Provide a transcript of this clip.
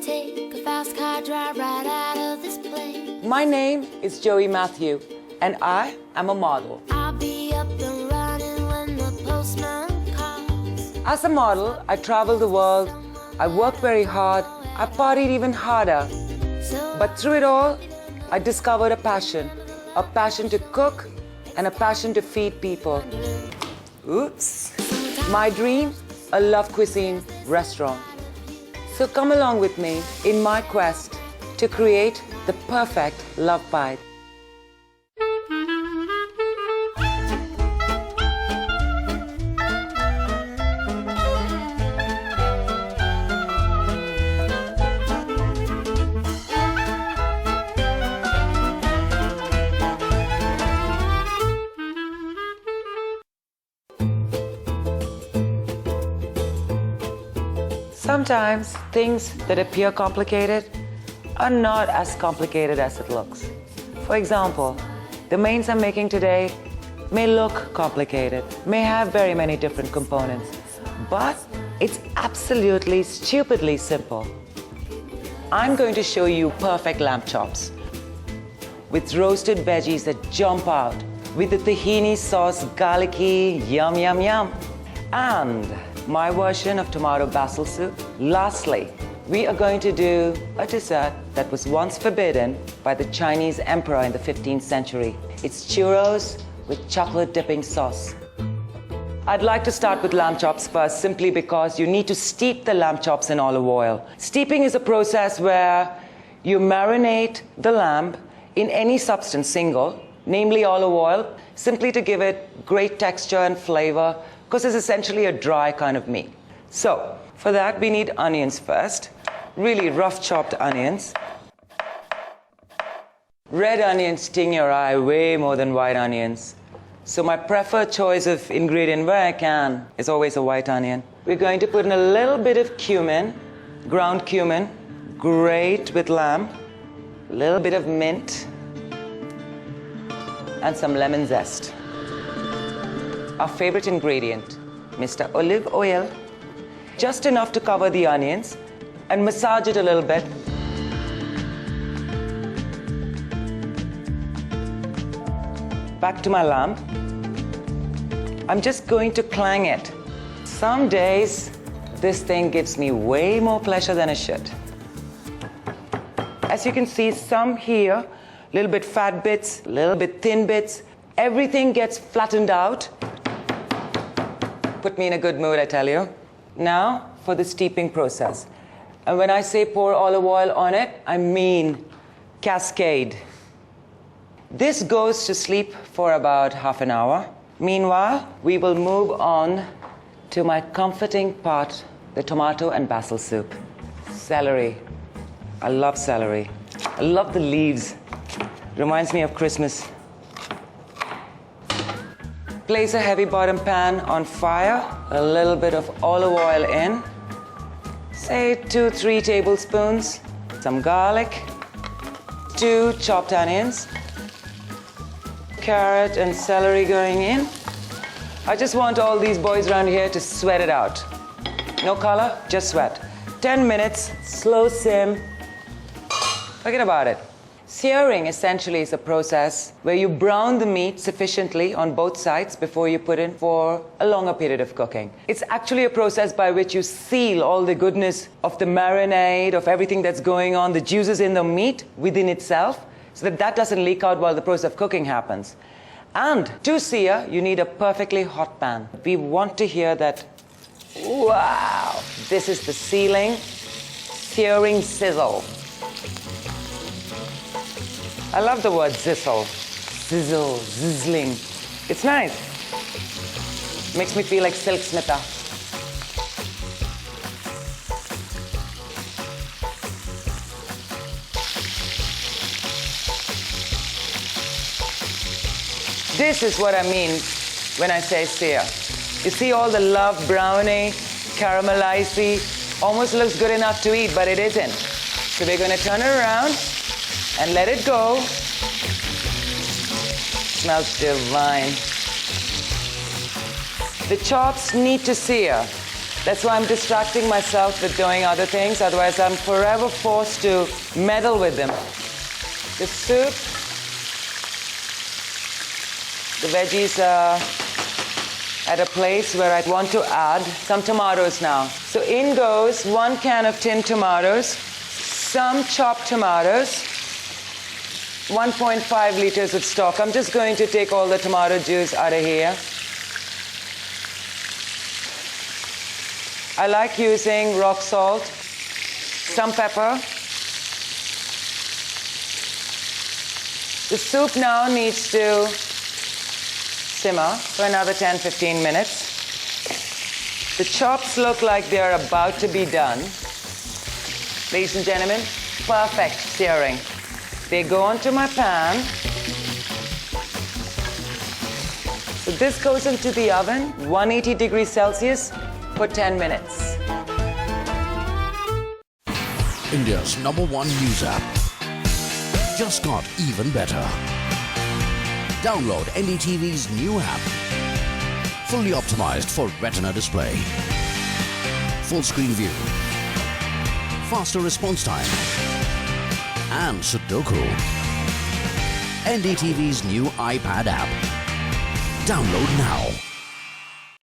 take a fast car drive right out of this place. My name is Joey Matthew, and I am a model. I'll be up and running when the postman calls. As a model, I traveled the world, I worked very hard, I partied even harder. But through it all, I discovered a passion to cook and a passion to feed people. Oops. My dream, a love cuisine restaurant. So come along with me in my quest to create the perfect love bite. Sometimes things that appear complicated are not as complicated as it looks. For example, the mains I'm making today may look complicated, may have very many different components, but it's absolutely stupidly simple. I'm going to show you perfect lamb chops with roasted veggies that jump out, with the tahini sauce, garlicky, yum, yum, yum, and my version of tomato basil soup. Lastly, we are going to do a dessert that was once forbidden by the Chinese emperor in the 15th century. It's churros with chocolate dipping sauce. I'd like to start with lamb chops first, simply because you need to steep the lamb chops in olive oil. Steeping is a process where you marinate the lamb in any substance single, namely olive oil, simply to give it great texture and flavor, because it's essentially a dry kind of meat. So, for that we need onions first, really rough chopped onions. Red onions sting your eye way more than white onions. So my preferred choice of ingredient where I can is always a white onion. We're going to put in a little bit of cumin, ground cumin, great with lamb, a little bit of mint, and some lemon zest. Our favorite ingredient, Mr. Olive oil, just enough to cover the onions and massage it a little bit. Back to my lamb. I'm just going to clang it. Some days, this thing gives me way more pleasure than it should. As you can see, some here, a little bit fat bits, a little bit thin bits, everything gets flattened out. Put me in a good mood, I tell you. Now for the steeping process. And when I say pour olive oil on it, I mean cascade. This goes to sleep for about half an hour. Meanwhile, we will move on to my comforting part, the tomato and basil soup. Celery. I love celery. I love the leaves. Reminds me of Christmas. Place a heavy bottom pan on fire, a little bit of olive oil in, say 2-3 tablespoons, some garlic, 2 chopped onions, carrot and celery going in. I just want all these boys around here to sweat it out. No color, just sweat. 10 minutes, slow sim, forget about it. Searing essentially is a process where you brown the meat sufficiently on both sides before you put in for a longer period of cooking. It's actually a process by which you seal all the goodness of the marinade, of everything that's going on, the juices in the meat within itself, so that that doesn't leak out while the process of cooking happens. And to sear, you need a perfectly hot pan. We want to hear that, wow, this is the searing sizzle. I love the word sizzle. Sizzle, sizzling. It's nice. Makes me feel like Silk Smitha. This is what I mean when I say sear. You see all the love brownie, caramelized, almost looks good enough to eat, but it isn't. So we're going to turn it around and let it go. Smells divine. The chops need to sear That's why I'm distracting myself with doing other things, otherwise I'm forever forced to meddle with them. The soup, the veggies are at a place where I want to add some tomatoes now. So in goes 1 can of tinned tomatoes, some chopped tomatoes, 1.5 liters of stock. I'm just going to take all the tomato juice out of here. I like using rock salt, some pepper. The soup now needs to simmer for another 10-15 minutes. The chops look like they're about to be done. Ladies and gentlemen, perfect searing. They go onto my pan. So this goes into the oven, 180 degrees Celsius, for 10 minutes. India's #1 news app just got even better. Download NDTV's new app. Fully optimized for retina display. Full screen view. Faster response time. And Sudoku. NDTV's new iPad app. Download now.